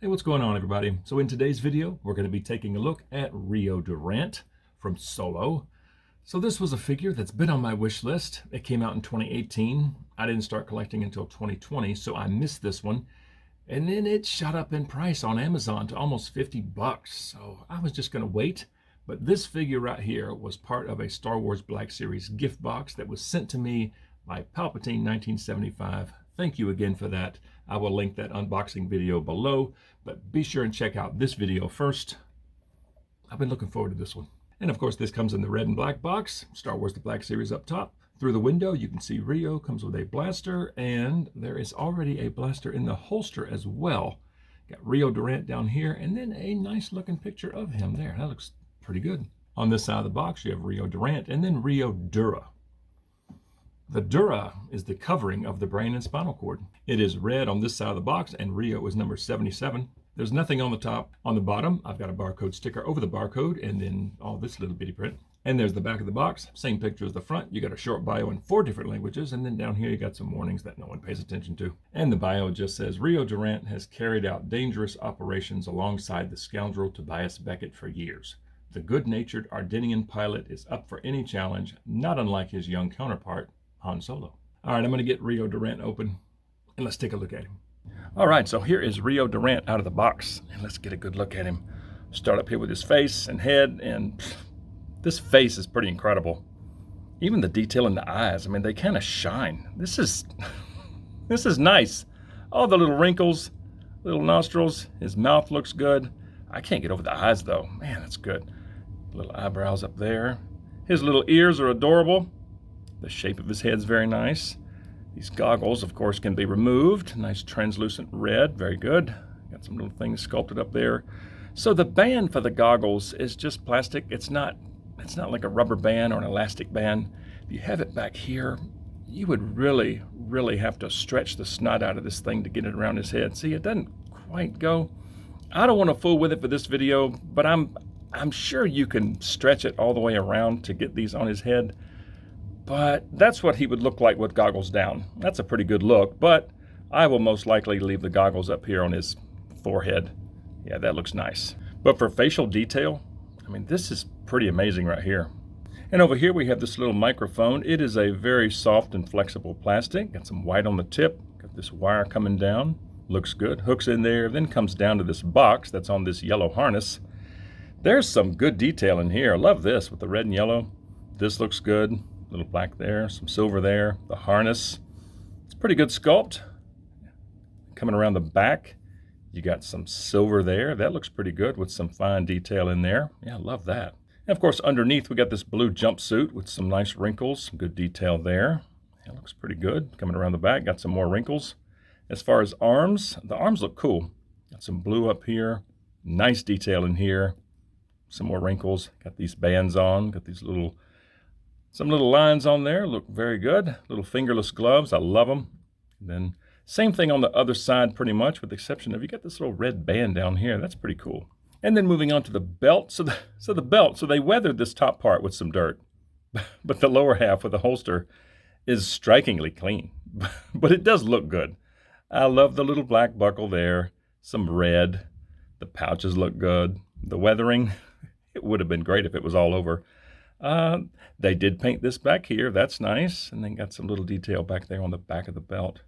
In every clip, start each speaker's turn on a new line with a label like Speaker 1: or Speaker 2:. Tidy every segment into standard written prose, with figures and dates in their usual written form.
Speaker 1: Hey, what's going on, everybody? So in today's video, we're going to be taking a look at Rio Durant from Solo. So this was a figure that's been on my wish list. It came out in 2018. I didn't start collecting until 2020, so I missed this one. And then it shot up in price on Amazon to almost 50 bucks. So I was just going to wait. But this figure right here was part of a Star Wars Black Series gift box that was sent to me by Palpatine 1975. Thank you again for that. I will link that unboxing video below, but be sure and check out this video first. I've been looking forward to this one. And of course, this comes in the red and black box, Star Wars The Black Series up top. Through the window, you can see Rio comes with a blaster, and there is already a blaster in the holster as well. Got Rio Durant down here, and then a nice looking picture of him there. That looks pretty good. On this side of the box, you have Rio Durant, and then Rio Dura. The Dura is the covering of the brain and spinal cord. It is red on this side of the box, and Rio is number 77. There's nothing on the top. On the bottom, I've got a barcode sticker over the barcode, and then all this little bitty print. And there's the back of the box, same picture as the front. You got a short bio in 4 different languages, and then down here you got some warnings that no one pays attention to. And the bio just says, Rio Durant has carried out dangerous operations alongside the scoundrel Tobias Beckett for years. The good-natured Ardenian pilot is up for any challenge, not unlike his young counterpart, Han Solo. All right, I'm going to get Rio Durant open, and let's take a look at him. All right, so here is Rio Durant out of the box, and let's get a good look at him. Start up here with his face and head, and this face is pretty incredible. Even the detail in the eyes, I mean, they kind of shine. This is nice. All the little wrinkles, little nostrils, his mouth looks good. I can't get over the eyes, though. Man, that's good. Little eyebrows up there. His little ears are adorable. The shape of his head's very nice. These goggles, of course, can be removed. Nice translucent red, very good. Got some little things sculpted up there. So the band for the goggles is just plastic. It's not like a rubber band or an elastic band. If you have it back here, you would really, really have to stretch the snot out of this thing to get it around his head. See, it doesn't quite go. I don't want to fool with it for this video, but I'm sure you can stretch it all the way around to get these on his head. But that's what he would look like with goggles down. That's a pretty good look, but I will most likely leave the goggles up here on his forehead. Yeah, that looks nice. But for facial detail, I mean, this is pretty amazing right here. And over here we have this little microphone. It is a very soft and flexible plastic. Got some white on the tip. Got this wire coming down. Looks good. Hooks in there, then comes down to this box that's on this yellow harness. There's some good detail in here. I love this with the red and yellow. This looks good. Little black there, some silver there. The harness, it's pretty good sculpt. Coming around the back, you got some silver there. That looks pretty good with some fine detail in there. Yeah, I love that. And of course, underneath, we got this blue jumpsuit with some nice wrinkles, some good detail there. That looks pretty good. Coming around the back, got some more wrinkles. As far as arms, the arms look cool. Got some blue up here, nice detail in here. Some more wrinkles. Got these bands on, got these some little lines on there, look very good. Little fingerless gloves, I love them. And then same thing on the other side pretty much, with the exception of you got this little red band down here. That's pretty cool. And then moving on to the belt. So the belt, so they weathered this top part with some dirt, but the lower half with the holster is strikingly clean, but it does look good. I love the little black buckle there, some red. The pouches look good. The weathering, it would have been great if it was all over. They did paint this back here. That's nice. And then got some little detail back there on the back of the belt.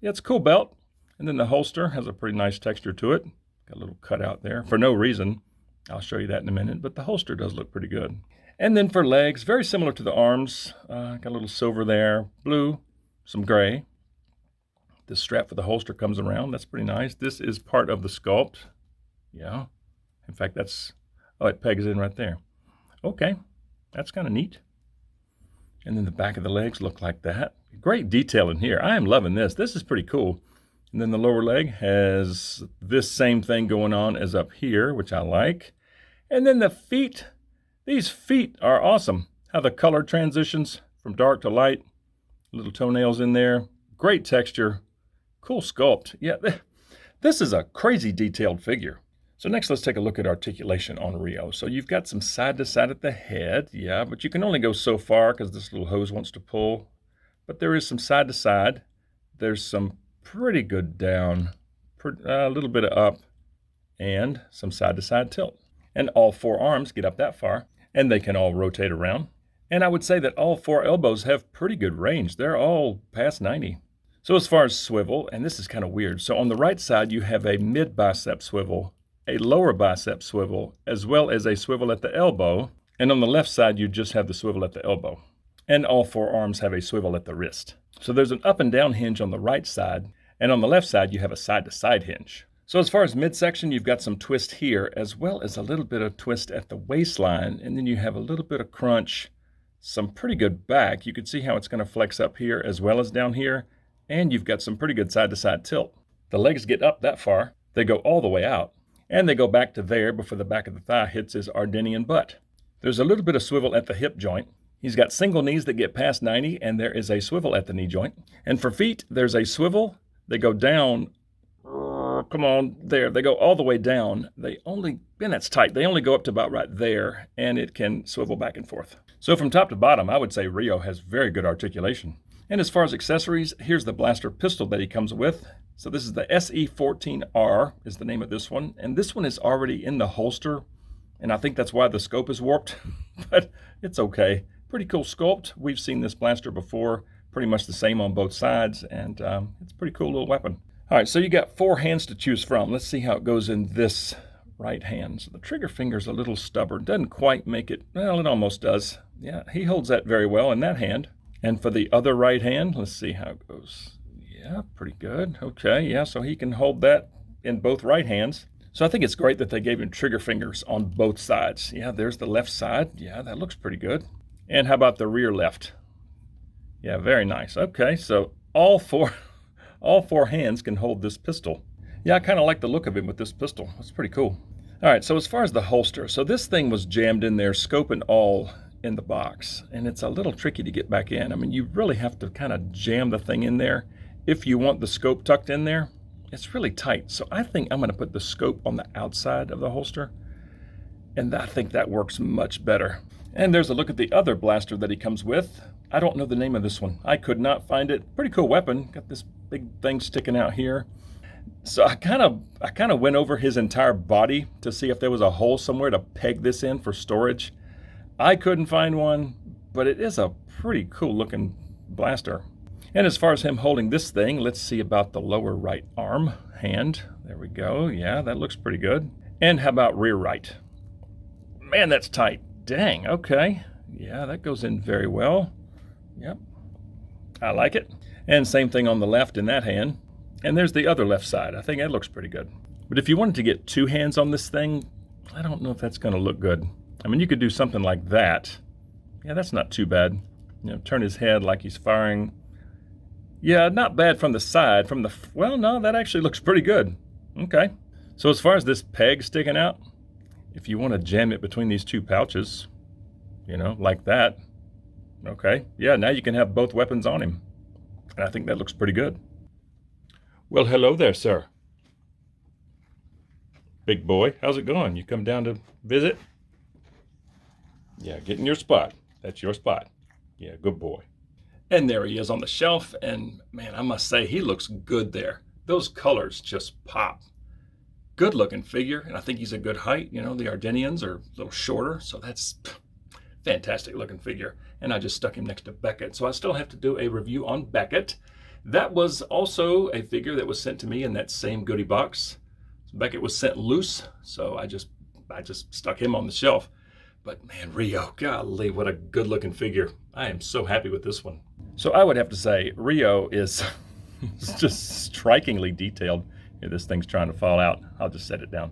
Speaker 1: Yeah, it's a cool belt. And then the holster has a pretty nice texture to it. Got a little cutout there for no reason. I'll show you that in a minute. But the holster does look pretty good. And then for legs, very similar to the arms. Got a little silver there, blue, some gray. The strap for the holster comes around. That's pretty nice. This is part of the sculpt. Yeah. In fact, it pegs in right there. Okay. That's kind of neat. And then the back of the legs look like that. Great detail in here. I am loving this. This is pretty cool. And then the lower leg has this same thing going on as up here, which I like. And then the feet. These feet are awesome. How the color transitions from dark to light. Little toenails in there. Great texture. Cool sculpt. Yeah, this is a crazy detailed figure. So next, let's take a look at articulation on Rio. So you've got some side to side at the head, yeah, but you can only go so far because this little hose wants to pull. But there is some side to side. There's some pretty good down, a little bit of up, and some side-to-side tilt. And all 4 arms get up that far, and they can all rotate around. And I would say that all 4 elbows have pretty good range. They're all past 90. So as far as swivel, and this is kind of weird. So on the right side, you have a mid-bicep swivel, a lower bicep swivel, as well as a swivel at the elbow. And on the left side, you just have the swivel at the elbow. And all 4 arms have a swivel at the wrist. So there's an up and down hinge on the right side, and on the left side, you have a side-to-side hinge. So as far as midsection, you've got some twist here, as well as a little bit of twist at the waistline, and then you have a little bit of crunch, some pretty good back. You can see how it's going to flex up here as well as down here, and you've got some pretty good side-to-side tilt. The legs get up that far, they go all the way out, and they go back to there before the back of the thigh hits his Ardennian butt. There's a little bit of swivel at the hip joint. He's got single knees that get past 90, and there is a swivel at the knee joint. And for feet, there's a swivel. They go down. Come on, there. They go all the way down. And that's tight. They only go up to about right there, and it can swivel back and forth. So from top to bottom, I would say Rio has very good articulation. And as far as accessories, here's the blaster pistol that he comes with. So this is the SE14R is the name of this one. And this one is already in the holster, and I think that's why the scope is warped, but it's okay. Pretty cool sculpt. We've seen this blaster before, pretty much the same on both sides, and it's a pretty cool little weapon. All right, so you got 4 hands to choose from. Let's see how it goes in this right hand. So the trigger finger's a little stubborn. Doesn't quite make it, well, it almost does. Yeah, he holds that very well in that hand. And for the other right hand, let's see how it goes. Yeah, pretty good. Okay, yeah, so he can hold that in both right hands. So I think it's great that they gave him trigger fingers on both sides. Yeah, there's the left side. Yeah, that looks pretty good. And how about the rear left? Yeah, very nice. Okay, so all four hands can hold this pistol. Yeah, I kind of like the look of him with this pistol. That's pretty cool. All right, so as far as the holster, so this thing was jammed in there, scope and all, in the box, and it's a little tricky to get back in. I mean, you really have to kind of jam the thing in there. If you want the scope tucked in there, it's really tight. So I think I'm going to put the scope on the outside of the holster, and I think that works much better. And there's a look at the other blaster that he comes with. I don't know the name of this one. I could not find it. Pretty cool weapon. Got this big thing sticking out here. So I kind of went over his entire body to see if there was a hole somewhere to peg this in for storage. I couldn't find one, but it is a pretty cool looking blaster. And as far as him holding this thing, let's see about the lower right arm, hand. There we go. Yeah, that looks pretty good. And how about rear right? Man, that's tight. Dang, okay. Yeah, that goes in very well. Yep, I like it. And same thing on the left in that hand. And there's the other left side. I think that looks pretty good. But if you wanted to get 2 hands on this thing, I don't know if that's going to look good. I mean, you could do something like that. Yeah, that's not too bad. You know, turn his head like he's firing. Yeah, not bad from the side. Well, no, that actually looks pretty good. Okay. So as far as this peg sticking out, if you want to jam it between these 2 pouches, you know, like that. Okay. Yeah, now you can have both weapons on him. And I think that looks pretty good. Well, hello there, sir. Big boy, how's it going? You come down to visit? Yeah, get in your spot. That's your spot. Yeah, good boy. And there he is on the shelf, and man, I must say, he looks good there. Those colors just pop. Good looking figure, and I think he's a good height. You know, the Ardennians are a little shorter, so that's fantastic looking figure. And I just stuck him next to Beckett, so I still have to do a review on Beckett. That was also a figure that was sent to me in that same goodie box. Beckett was sent loose, so I just stuck him on the shelf. But man, Rio, golly, what a good looking figure. I am so happy with this one. So I would have to say Rio is just strikingly detailed. Here, this thing's trying to fall out. I'll just set it down.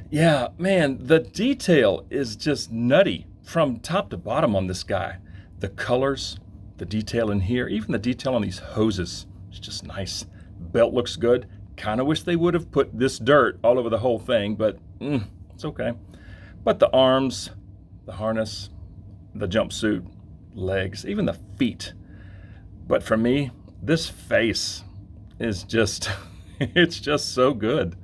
Speaker 1: Yeah, man, the detail is just nutty from top to bottom on this guy. The colors, the detail in here, even the detail on these hoses, it's just nice. Belt looks good. Kind of wish they would have put this dirt all over the whole thing, but it's okay. But the arms, the harness, the jumpsuit, legs, even the feet. But for me, this face is just, it's just so good.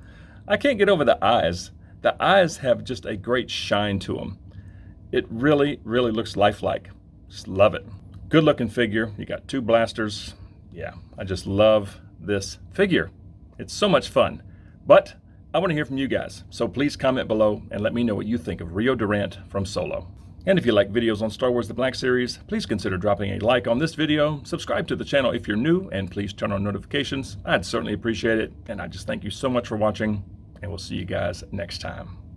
Speaker 1: I can't get over the eyes. The eyes have just a great shine to them. It really, really looks lifelike. Just love it. Good looking figure. You got 2 blasters. Yeah, I just love this figure. It's so much fun. But I want to hear from you guys, so please comment below and let me know what you think of Rio Durant from Solo. And if you like videos on Star Wars The Black Series, please consider dropping a like on this video, subscribe to the channel if you're new, and please turn on notifications. I'd certainly appreciate it, and I just thank you so much for watching, and we'll see you guys next time.